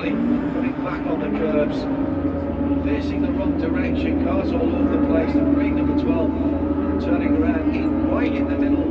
early, coming back on the curbs, facing the wrong direction, cars all over the place. The green number 12 turning around right in the middle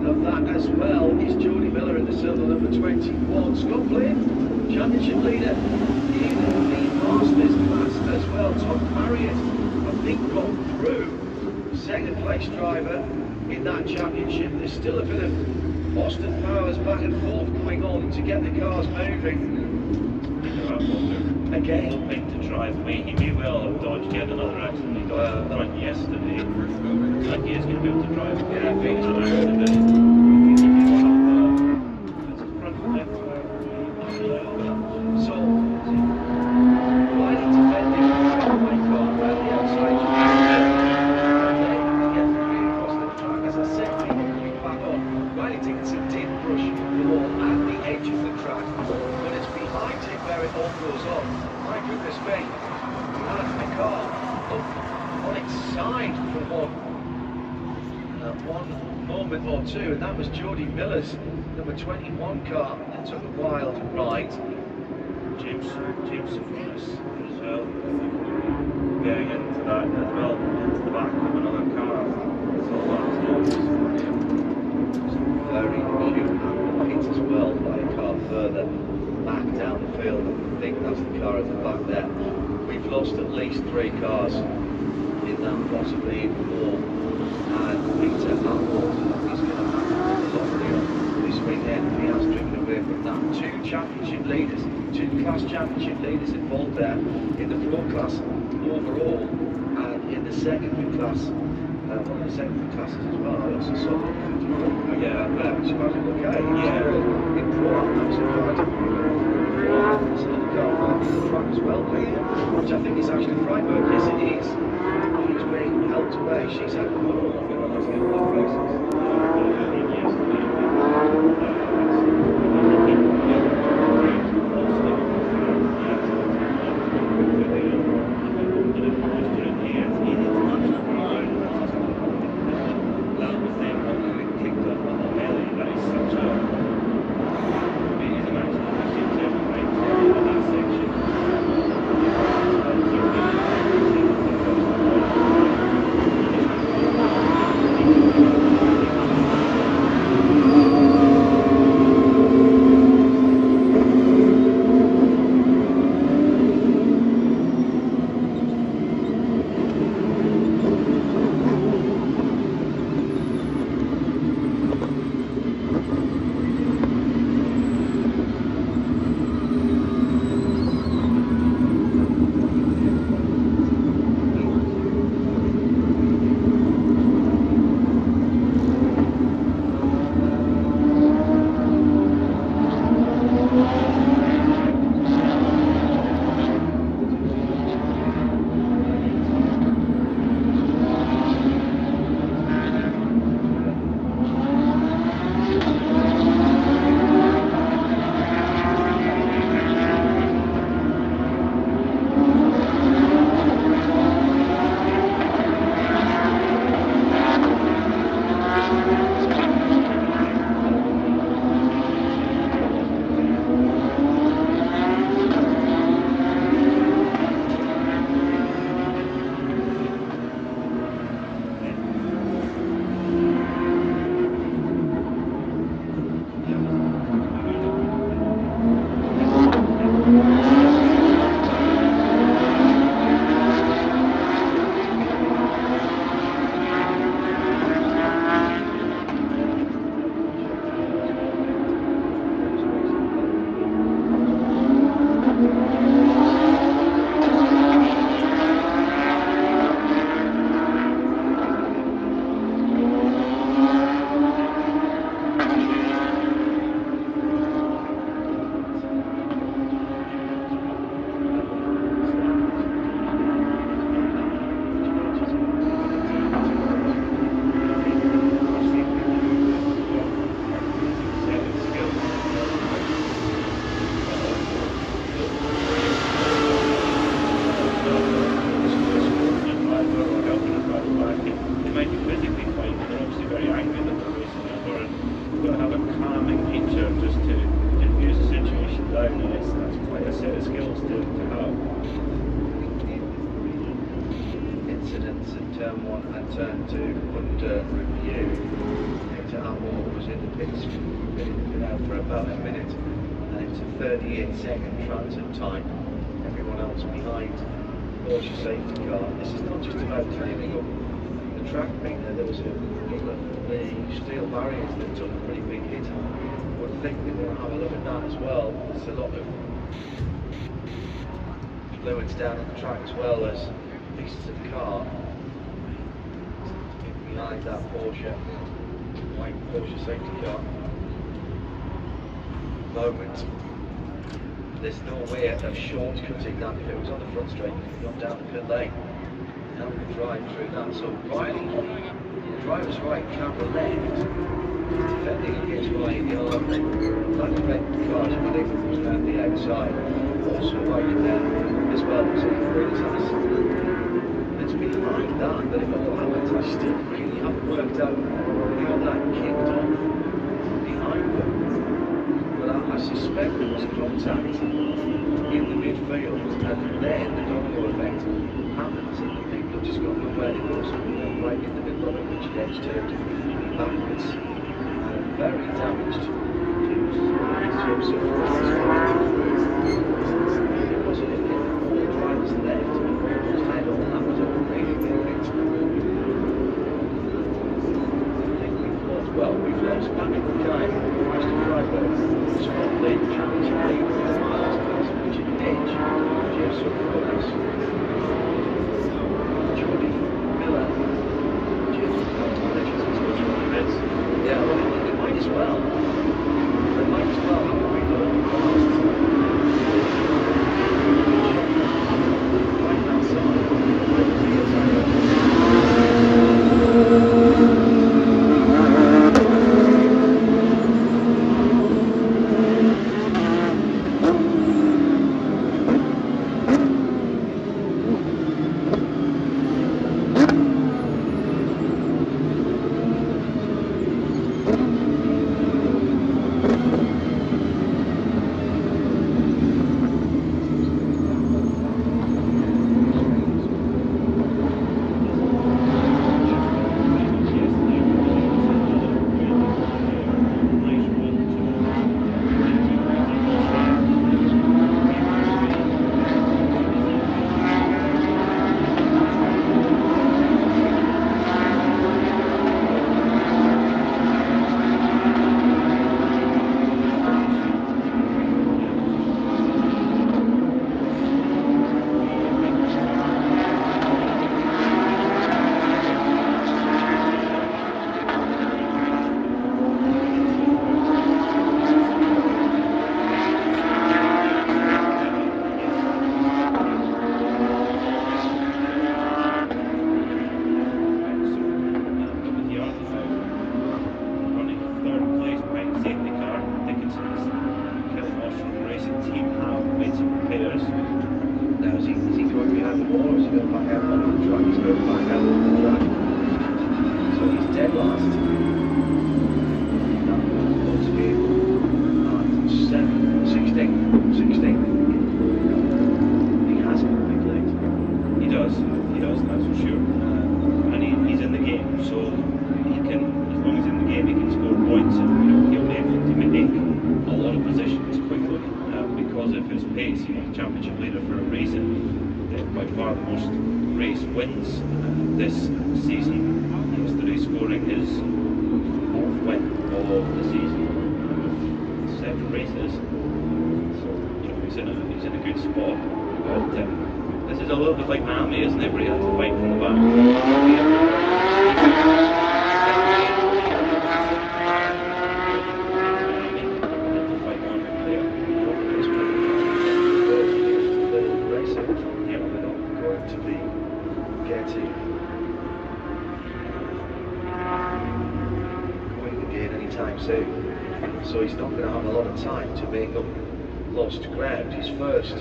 of that as well is Jody Miller in the silver number 21. Scott Glen, championship leader in the Masters class as well. Tom Marriott, I think, got through, second place driver in that championship. There's still a bit of Austin Powers back and forth going on to get the cars moving. Again, hoping to try for me. He may well have dodged yet another accident. He dodged the front yesterday. Like he is going to be able to drive. Yeah, I think so. So, Wiley defending the white car around the outside. And then get through across the track. As I said, people coming back on. Wiley Dickinson did brush the wall at the edge of the track, but it's behind him where it all goes on. My goodness me, and the car up on its side for one moment or two, and that was Jody Miller's number 21 car that took a wild ride. James Furness as well, getting into that as well, into the back of another car. So that's very cute hit as well by a car further back down the field. I think that's the car at the back there. We've lost at least 3 cars in that, possibly even more. And Peter Hamilton is going to have a lottery on this weekend. He has driven away from that. 2 championship leaders, 2 class championship leaders involved there in the pro class overall, and in the secondary class. One of the secondary classes as well. I also saw the surprising okay. In pro, I'm surprised. There's another car on the track as well, which I think is actually Freiburg. Yes, it is. She's being helped away. She's had a lot of races. exit turn 1 and turn 2 under review. Hector Armour was in the pits, been out for about a minute, and it's a 38-second transit time. Everyone else behind Porsche safety car. This is not just about cleaning up the track, Peter. There was a couple of the steel barriers that took a pretty big hit. I would think they want to have a look at that as well. There's a lot of fluids down on the track as well as pieces of car behind that Porsche, white Porsche safety car. Moment. There's no way of shortcutting that. If it was on the front straight, you could have gone down the pit lane. Now we can drive through that. So while the driver's right, camera left, defending against right in the arm, that red car is running around the outside. Also right there as well as in the free test. It's behind that it all happened. I still really haven't worked out how that kicked off behind them. But I suspect there was contact in the midfield, and then the domino effect happens, and the people have just got nowhere to go, so they're right in the middle of it, which gets turned backwards. Very damaged. It wasn't in all the drivers left, almost head on, that was a really big hit. I think we've lost Patrick Guy, Western driver, Scott Lead, Championship League, Richard Edge, James Sutherland, Jordy Miller, James Sutherland, yeah, well, it might as well. It might as well have been done right so he's not going to have a lot of time to make up lost ground. His first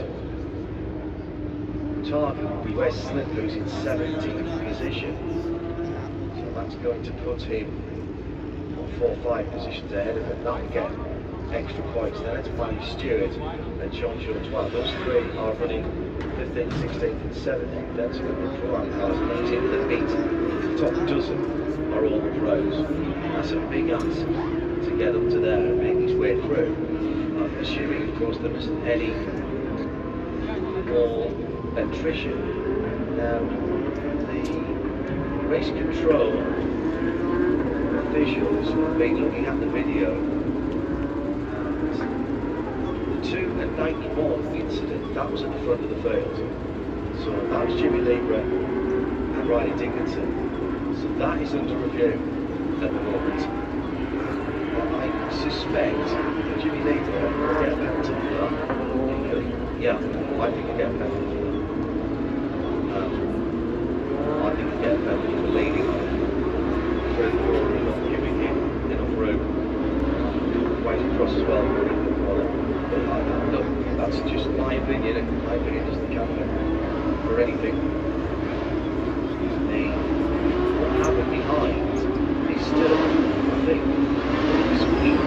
target will be Wes Slip, who's in 17th position. So that's going to put him on 4-5 positions ahead of him. That'll get extra points. Now let's Matty Stewart and Sean Schultz. Well, those three are running 5th 15th, 16th and 17th, that's when the pro-am cars, and those in the beat, the top dozen are all the pros. That's a big ask to get up to there and make his way through. I'm assuming, of course, there isn't any more attrition. Now, the race control officials have been looking at the video, and the 2 and 91 incident, that was at the front of the field. So that was Jimmy Lieber and Riley Dickinson. So that is under review at the moment. I suspect that Jimmy Lieber will get a penalty for that. Yeah, I think he'll get a penalty for that. I think he'll get a penalty for leading on through the corner and not giving him enough room. Waiting across as well for the corner. But look, that's just my opinion, and my opinion doesn't count for anything. What happened behind is still, I think, this week.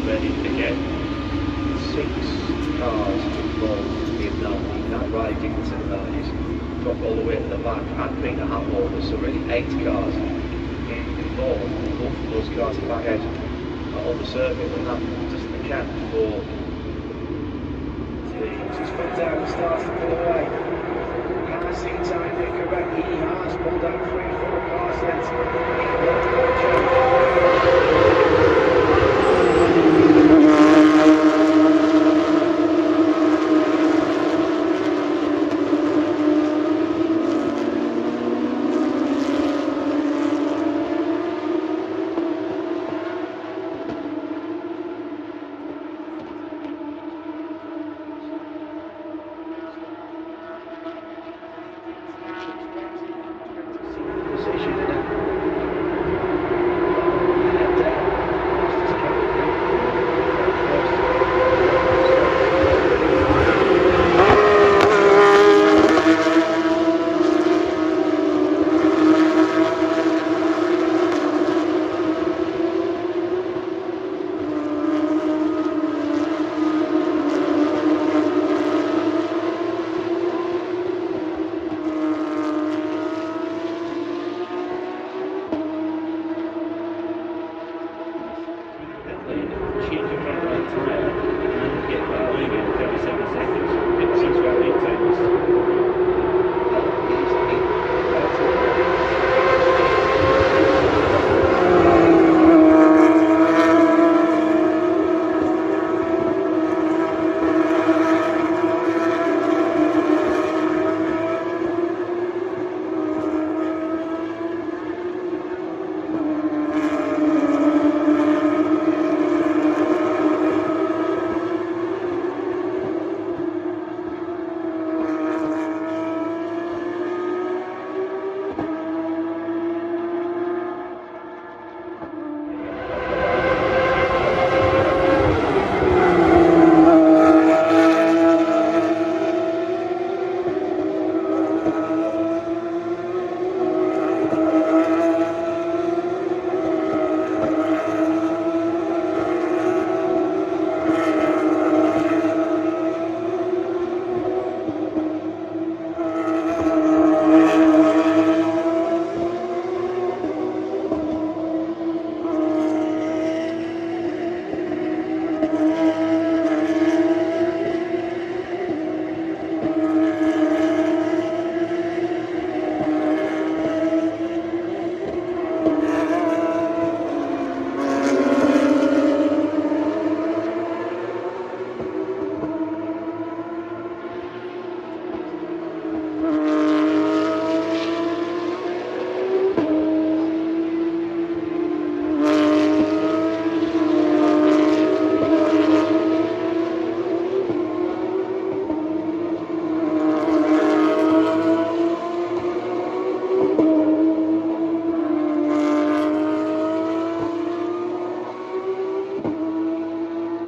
Ready to get 6 cars involved in that Riley Dickinson that is got all the way to the back, and Peter Hamilton, so really 8 cars involved. Both of those cars are back out on the circuit, and that doesn't account for the spun down and starts to pull away. Has he timed it correctly? He has pulled out 3-4 cars lengths.